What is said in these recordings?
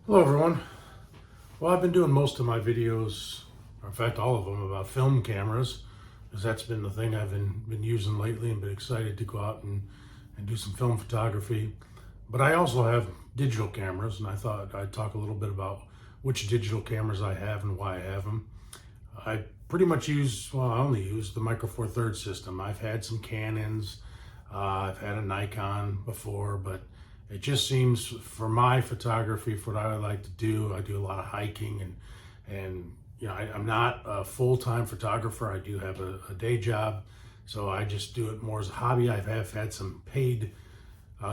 Hello everyone. Well, I've been doing most of my videos, or in fact all of them, about film cameras, because that's been the thing I've been using lately and been excited to go out and do some film photography. But I also have digital cameras, and I thought I'd talk a little bit about which digital cameras I have and why I have them. I pretty much I only use the Micro Four Thirds system. I've had some Canons, I've had a Nikon before, but it just seems for my photography, for what I like to do, I do a lot of hiking and I'm not a full-time photographer. I do have a day job, so I just do it more as a hobby. I have had some paid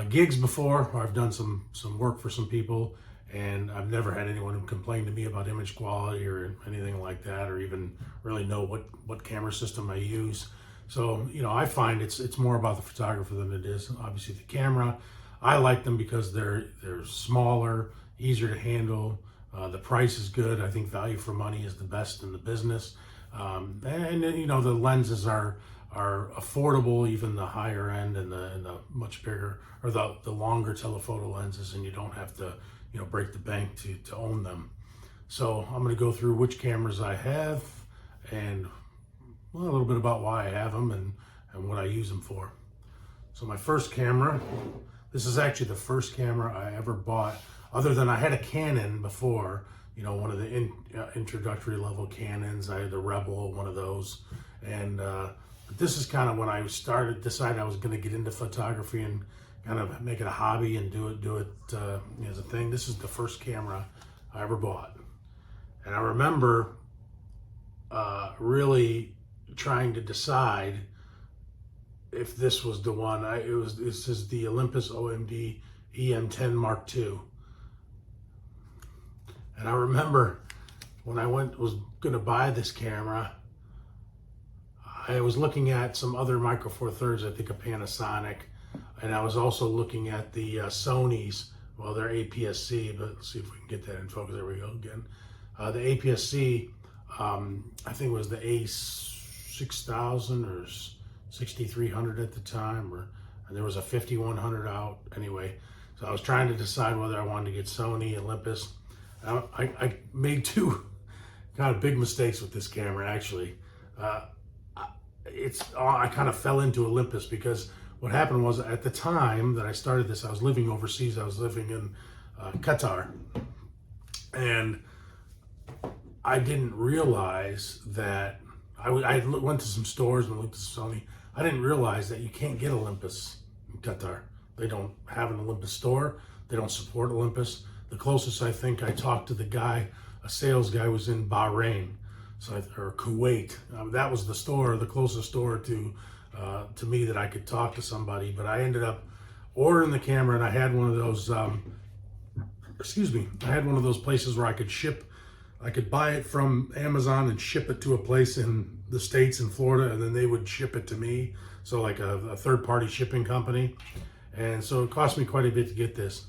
gigs before, where I've done some work for some people, and I've never had anyone who complained to me about image quality or anything like that, or even really know what camera system I use. So I find it's more about the photographer than it is obviously the camera. I like them because they're smaller, easier to handle. The price is good. I think value for money is the best in the business. And the lenses are affordable, even the higher end and the much bigger, or the longer telephoto lenses, and you don't have to break the bank to own them. So I'm going to go through which cameras I have and a little bit about why I have them and what I use them for. So my first camera, this is actually the first camera I ever bought, other than I had a Canon before, one of the introductory level Canons. I had the Rebel, one of those. And this is kind of when I decided I was going to get into photography and kind of make it a hobby and do it as a thing. This is the first camera I ever bought. And I remember really trying to decide if this was the one. This is the Olympus OMD EM10 Mark II. And I remember when I was going to buy this camera, I was looking at some other Micro Four Thirds, I think a Panasonic, and I was also looking at the Sonys. Well, they're APS-C, but let's see if we can get that in focus. There we go again. The APS-C, I think it was the A6000 or 6300 at the time, and there was a 5100 out anyway. So I was trying to decide whether I wanted to get Sony, Olympus. I made two kind of big mistakes with this camera actually. I kind of fell into Olympus because what happened was, at the time that I started this, I was living overseas. I was living in Qatar, and I didn't realize that I went to some stores and looked at Sony. I didn't realize that you can't get Olympus in Qatar. They don't have an Olympus store. They don't support Olympus. The closest I think I talked to a sales guy, was in Bahrain, or Kuwait. That was the closest store to me that I could talk to somebody. But I ended up ordering the camera, and I had one of those. I had one of those places where I could buy it from Amazon and ship it to a place in the States, in Florida, and then they would ship it to me. So like a third-party shipping company. And so it cost me quite a bit to get this.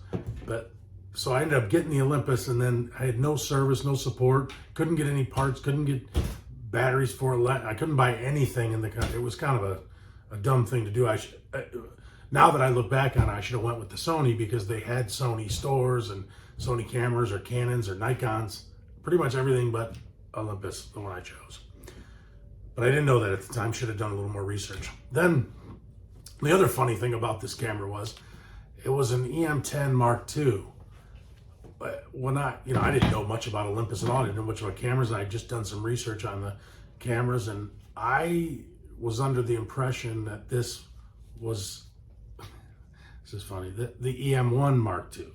So I ended up getting the Olympus, and then I had no service, no support, couldn't get any parts, couldn't get batteries for it. I couldn't buy anything it was kind of a dumb thing to do. Now that I look back on it, I should have went with the Sony, because they had Sony stores and Sony cameras or Canons or Nikons, pretty much everything but Olympus, the one I chose. But I didn't know that at the time. Should have done a little more research. Then the other funny thing about this camera was it was an EM10 Mark II. But when I didn't know much about Olympus at all. I didn't know much about cameras. I had just done some research on the cameras, and I was under the impression that this was, this is funny, the EM1 Mark II.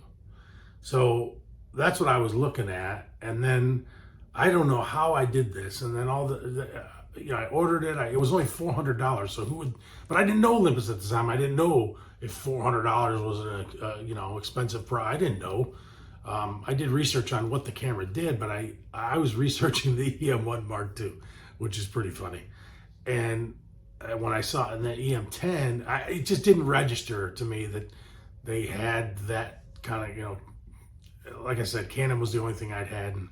So that's what I was looking at, and then I don't know how I did this, and then I ordered it. It was only $400, so but I didn't know Olympus at the time. I didn't know if $400 was an expensive price. I didn't know. I did research on what the camera did, but I was researching the EM1 Mark II, which is pretty funny. And when I saw it in the EM10, it just didn't register to me that they had that kind of, like I said, Canon was the only thing I'd had. And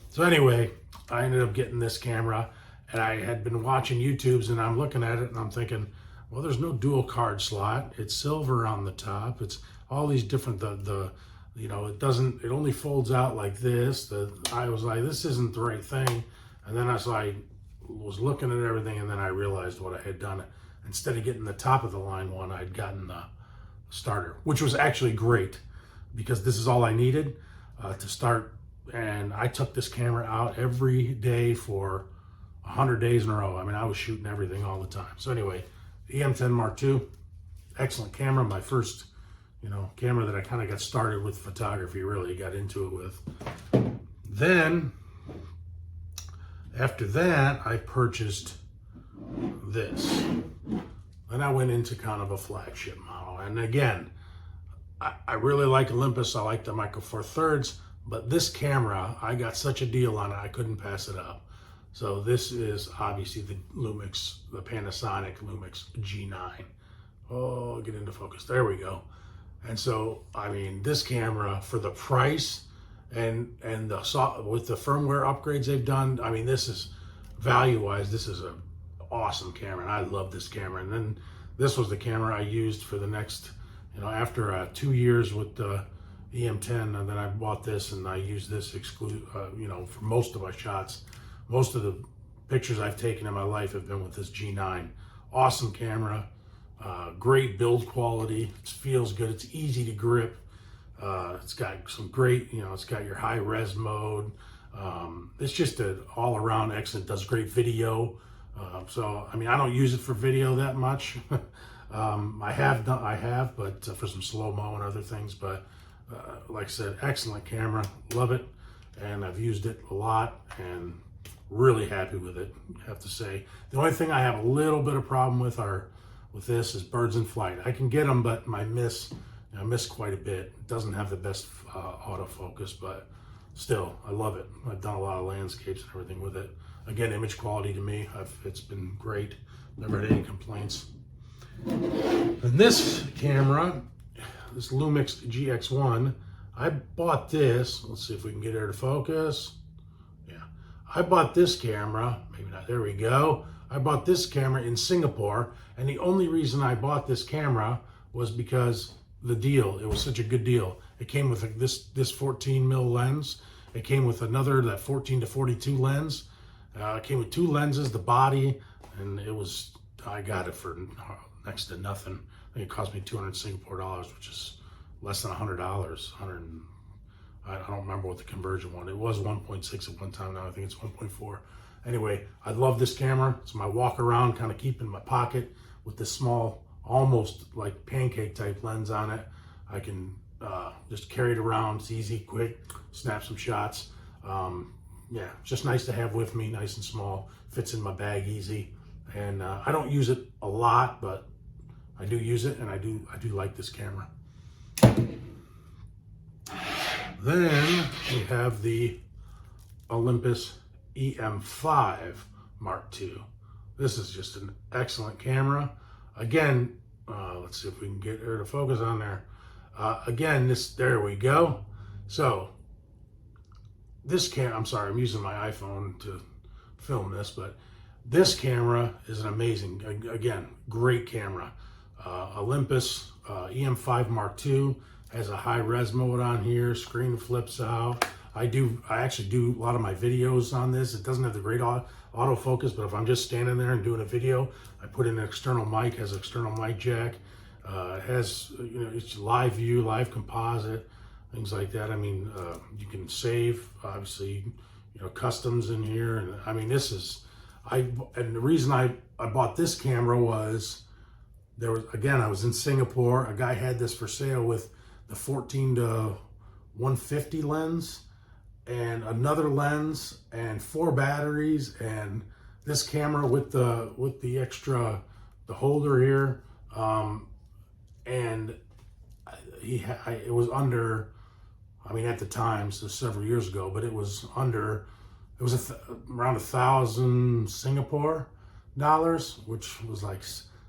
so anyway, I ended up getting this camera, and I had been watching YouTubes, and I'm looking at it and I'm thinking, well, there's no dual card slot. It's silver on the top. It's all these different, the You know, it only folds out like this. I was like, this isn't the right thing. And then as I was looking at everything, and then I realized what I had done. Instead of getting the top of the line one, I'd gotten the starter, which was actually great because this is all I needed to start. And I took this camera out every day for 100 days in a row. I mean, I was shooting everything all the time. So anyway, EM10 Mark II, excellent camera. My first, camera that I kind of got started with photography, really got into it with. Then, after that, I purchased this. Then I went into kind of a flagship model. And again, I really like Olympus. I like the Micro Four Thirds, but this camera, I got such a deal on it, I couldn't pass it up. So this is obviously the Panasonic Lumix G9. Oh, get into focus. There we go. And so, I mean, this camera for the price and with the firmware upgrades they've done, I mean, this is value-wise, this is an awesome camera, and I love this camera. And then this was the camera I used for the next, after 2 years with the EM10, and then I bought this and I used this for most of my shots. Most of the pictures I've taken in my life have been with this G9. Awesome camera, great build quality. It feels good. It's easy to grip. It's got some great, it's got your high res mode. It's just an all around excellent, does great video. So, I mean, I don't use it for video that much. I have, but for some slow-mo and other things. But like I said, excellent camera, love it. And I've used it a lot and really happy with it, I have to say. The only thing I have a little bit of problem with this is birds in flight. I can get them, but I miss quite a bit. It doesn't have the best autofocus, but still, I love it. I've done a lot of landscapes and everything with it. Again, image quality to me, it's been great. Never had any complaints. And this camera, this Lumix GX1, I bought this. Let's see if we can get her to focus. Yeah, I bought this camera, maybe not, there we go. I bought this camera in Singapore, and the only reason I bought this camera was because the deal. It was such a good deal. It came with this 14 mil lens. It came with another, that 14 to 42 lens. It came with two lenses, the body, and I got it for next to nothing. I think it cost me 200 Singapore dollars, which is less than $100. I don't remember what the conversion was. It was 1.6 at one time. Now I think it's 1.4. Anyway, I love this camera. It's my walk around, kind of keep in my pocket with this small, almost like pancake type lens on it. I can just carry it around. It's easy, quick, snap some shots. Yeah, just nice to have with me, nice and small, fits in my bag easy. And I don't use it a lot, but I do use it, and I do like this camera. Then we have the Olympus EM5 Mark II. This is just an excellent camera. Again, let's see if we can get her to focus on there. Again, there we go. So this I'm sorry, I'm using my iPhone to film this, but this camera is an amazing, again, great camera. Olympus EM5 Mark II has a high res mode on here, screen flips out. I actually do a lot of my videos on this. It doesn't have the great autofocus, but if I'm just standing there and doing a video, I put in an external mic, has an external mic jack. It has, it's live view, live composite, things like that. I mean, you can save, obviously, customs in here. And I mean, and the reason I bought this camera was, I was in Singapore. A guy had this for sale with the 14 to 150 lens and another lens and 4 batteries and this camera with the extra, the holder here. And it was under, I mean, at the time, so several years ago, but it was under, around 1,000 Singapore dollars, which was like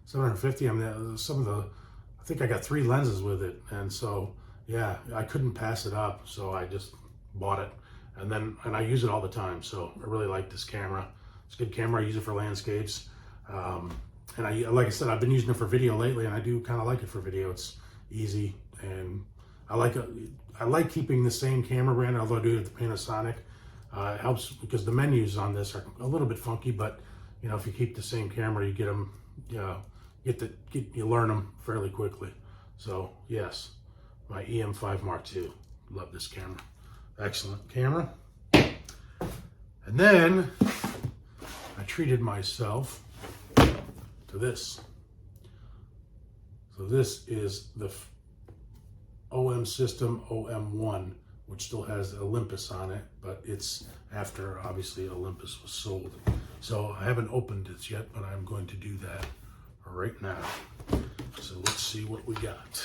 750. I mean, I think I got 3 lenses with it. And so, yeah, I couldn't pass it up. So I just bought it. And I use it all the time. So I really like this camera. It's a good camera. I use it for landscapes. And like I said, I've been using it for video lately, and I do kind of like it for video. It's easy, and I like keeping the same camera brand, although I do have the Panasonic. It helps because the menus on this are a little bit funky, but you know, if you keep the same camera, you get them, you learn them fairly quickly. So yes, my EM5 Mark II. Love this camera. Excellent camera. And then I treated myself to this. So this is the OM System OM1, which still has Olympus on it, but it's after, obviously, Olympus was sold. So I haven't opened it yet, but I'm going to do that right now. So let's see what we got.